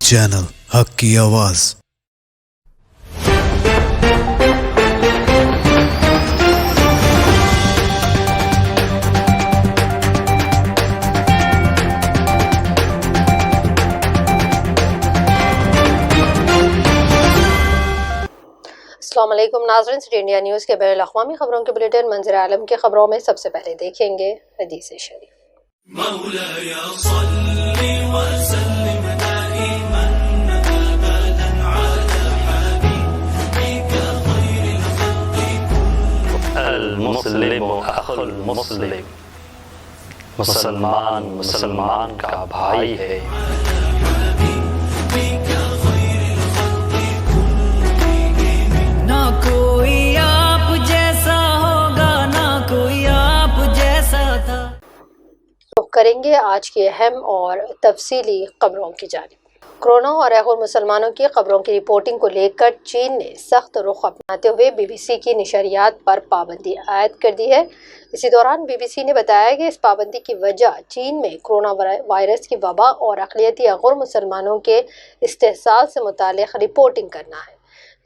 Channel हक की आवाज़। अस्सलाम वालेकुम नाज़रीन, सिटी इंडिया न्यूज़ के बैनुल अक़वामी खबरों के बुलेटिन मंजर आलम की खबरों में सबसे पहले देखेंगे हदीस शरीफ। मौलाया सल्लि व सल्लिम दाइमन अबदन अला हबीबिका खैरिल खल्क़ि कुल्लिहिम। अल मुस्लिम अखुल मुस्लिम, मुसलमान मुसलमान का भाई है। ना कोई आप जैसा होगा, ना कोई आप जैसा था। रुख करेंगे आज की अहम और तफसीली खबरों की जानिब। कोरोना और गैर मुसलमानों की खबरों की रिपोर्टिंग को लेकर चीन ने सख्त रुख अपनाते हुए BBC की नशरियात पर पाबंदी आयद कर दी है। इसी दौरान BBC ने बताया कि इस पाबंदी की वजह चीन में कोरोना वायरस की वबा और अक़लियती गैर मुसलमानों के इस्तेहसाल से मुताल्लिक़ रिपोर्टिंग करना है,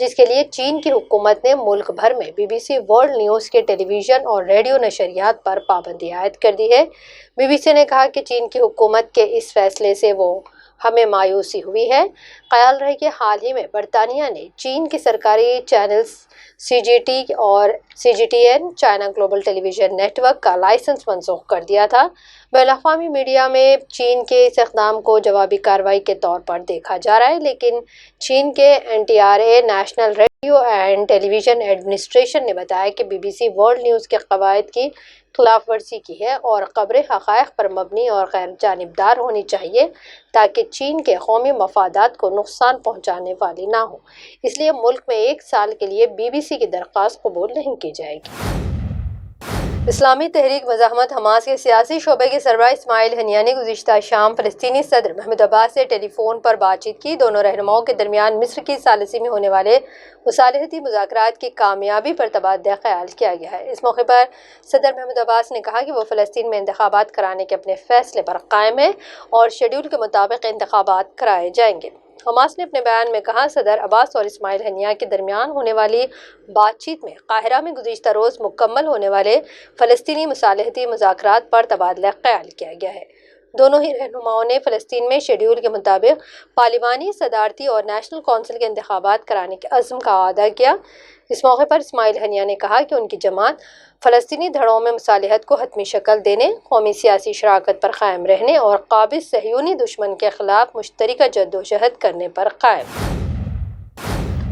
जिसके लिए चीन की हुकूमत ने मुल्क भर में BBC वर्ल्ड न्यूज़ के टेलीविज़न और रेडियो नशरियात पर पाबंदी आयद कर दी है। BBC ने कहा कि चीन की हुकूमत के इस फैसले से वो हमें मायूसी हुई है। ख्याल रहे कि हाल ही में बरतानिया ने चीन के सरकारी चैनल्स CGT और CGTN China global television network का लाइसेंस मनसूख कर दिया था। बैनुल-अक़वामी मीडिया में चीन के इस इक़दाम को जवाबी कार्रवाई के तौर पर देखा जा रहा है, लेकिन चीन के NTRA national radio and television administration ने बताया कि BBC वर्ल्ड न्यूज़ के क़वायद की खिलाफ वर्जी की है और खबरें हक़ाइक़ पर मबनी और गैर जानिबदार होनी चाहिए ताकि चीन के कौमी मफादात को नुकसान पहुँचाने वाली ना हो। इसलिए मुल्क में 1 साल के लिए BBC की दरख्वास्त कबूल नहीं की जाएगी। इस्लामी तहरीक मज़ाहमत हमास के सियासी शोबे के सरबराह इस्माइल हनिया ने गुज़िश्ता शाम फ़लस्तीनी सदर महमूद अब्बास से टेलीफोन पर बातचीत की। दोनों रहनुमाओं के दरमियान मिस्र की सालिसी में होने वाले मुसालहती मुज़ाकरात की कामयाबी पर तबादला ख्याल किया गया है। इस मौके पर सदर महमूद अब्बास ने कहा कि वो फ़लस्तीन में इंतखाबात कराने के अपने फ़ैसले पर कायम है और शेड्यूल के मुताबिक इंतखाबात कराए जाएंगे। हमास ने अपने बयान में कहा, सदर अब्बास और इस्माइल हनिया के दरमियान होने वाली बातचीत में काहिरा में गुज़िश्ता रोज़ मुकम्मल होने वाले फ़लस्तीनी मुसालहती मुज़ाकरात पर तबादला ख्याल किया गया है। दोनों ही रहनुमाओं ने फ़लस्तीन में शेड्यूल के मुताबिक पार्लिमानी, सदारती और नेशनल कौंसिल के इंतखाबात कराने के अज़्म का वादा किया। इस मौके पर इस्माइल हनिया ने कहा कि उनकी जमात फ़लस्तीनी धड़ों में मुसालहत को हतमी शक्ल देने, कौमी सियासी शराकत पर कायम रहने और काबिज़ सहयूनी दुश्मन के ख़िलाफ़ मुश्तरका जद्दोजहद करने पर कायम।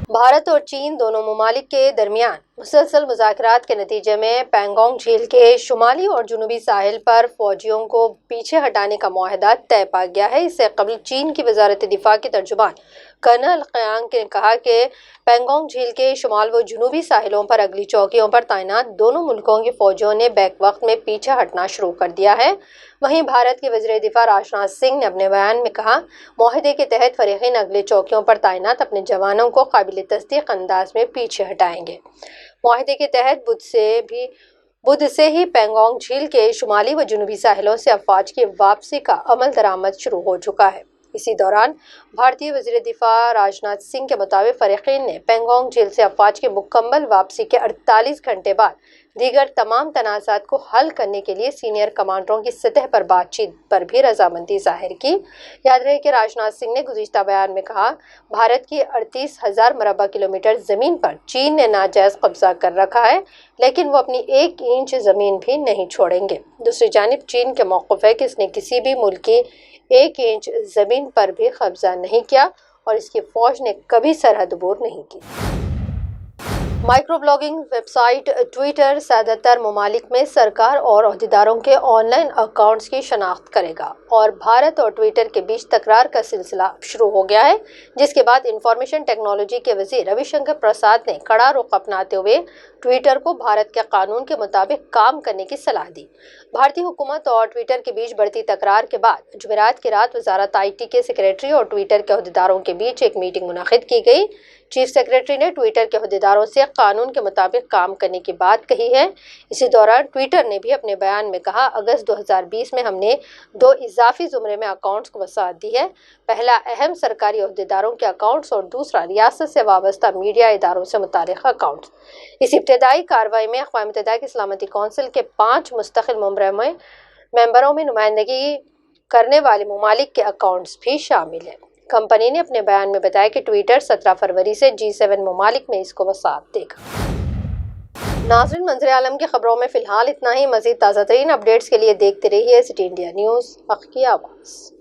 भारत और चीन दोनों ममालिक के दरमियान मुसलसल मुज़ाकरात के नतीजे में पैंगोंग झील के शुमाली और जनूबी साहिल पर फ़ौजियों को पीछे हटाने का मुआहदा तय पा गया है। इससे कबल चीन की वज़ारत दिफ़ा के तर्जुमान कर्नल क़यांग ने कहा कि पैंगोंग झील के शुमाल व जनूबी साहिलों पर अगली चौकियों पर तैनात दोनों मुल्कों की फ़ौजियों ने बैक वक्त में पीछे हटना शुरू कर दिया है। वहीं भारत के वज़ीर दिफ़ा राजनाथ सिंह ने अपने बयान में कहा, मुआहदे के तहत फ़रीक़ीन अगले चौकियों पर तैनात अपने जवानों को काबिल तस्दीक़ अंदाज में पीछे हटाएंगे। मुआहदे के तहत बुध से ही पैंगोंग झील के शुमाली व जनूबी साहिलों से अफवाज की वापसी का अमल दरामद शुरू हो चुका है। इसी दौरान भारतीय वज़ीर दिफ़ा राजनाथ सिंह के मुताबिक फ़रीक़ीन ने पैंगोंग झील से अफवाज की मुकम्मल वापसी के 48 घंटे बाद दीगर तमाम तनाज़ात को हल करने के लिए सीनियर कमांडरों की सतह पर बातचीत पर भी रजामंदी ज़ाहिर की। याद रहे कि राजनाथ सिंह ने गुज़िश्ता बयान में कहा, भारत की 38,000 मरबा किलोमीटर ज़मीन पर चीन ने नाजायज़ कब्ज़ा कर रखा है, लेकिन वो अपनी 1 इंच ज़मीन भी नहीं छोड़ेंगे। दूसरी जानिब चीन के मौक़िफ़ है कि इसने किसी भी मुल्क की 1 इंच ज़मीन पर भी कब्ज़ा नहीं किया और इसकी फ़ौज ने कभी सरहद अबूर नहीं की। माइक्रो ब्लॉगिंग वेबसाइट ट्विटर ज़्यादातर ममालिक में सरकार और अहदेदारों के ऑनलाइन अकाउंट्स की शनाख्त करेगा और भारत और ट्विटर के बीच तकरार का सिलसिला शुरू हो गया है, जिसके बाद इंफॉर्मेशन टेक्नोलॉजी के वज़ीर रविशंकर प्रसाद ने कड़ा रुख अपनाते हुए ट्विटर को भारत के कानून के मुताबिक काम करने की सलाह दी। भारतीय हुकूमत और ट्विटर के बीच बढ़ती तकरार के बाद जुमेरात की रात वज़ारत IT के सेक्रेटरी और ट्विटर के अहदेदारों के बीच एक मीटिंग मुनक़िद की गई। चीफ सेक्रेटरी ने ट्विटर के अहदेदारों से قانون کے مطابق کام کرنے کی بات کہی ہے۔ اسی دوران ٹویٹر نے بھی اپنے بیان میں کہا، اگست 2020 میں ہم نے 2 اضافی زمرے میں اکاؤنٹس کو وسعت دی ہے۔ پہلا اہم سرکاری عہدیداروں کے اکاؤنٹس اور دوسرا ریاست سے وابستہ میڈیا اداروں سے متعلق اکاؤنٹس۔ اس ابتدائی کارروائی میں اقوام متحدہ کی سلامتی کونسل کے 5 مستقل ممبروں میں نمائندگی کرنے والے ممالک کے اکاؤنٹس بھی شامل ہیں۔ کمپنی نے اپنے بیان میں بتایا کہ ٹویٹر 17 فروری سے G7 ممالک میں اس کو وسعت دے گا۔ ناظرین، منظر عالم کی خبروں میں فی الحال اتنا ہی۔ مزید تازہ ترین اپڈیٹس کے لیے دیکھتے رہیے سٹی انڈیا نیوز، حق کی آواز۔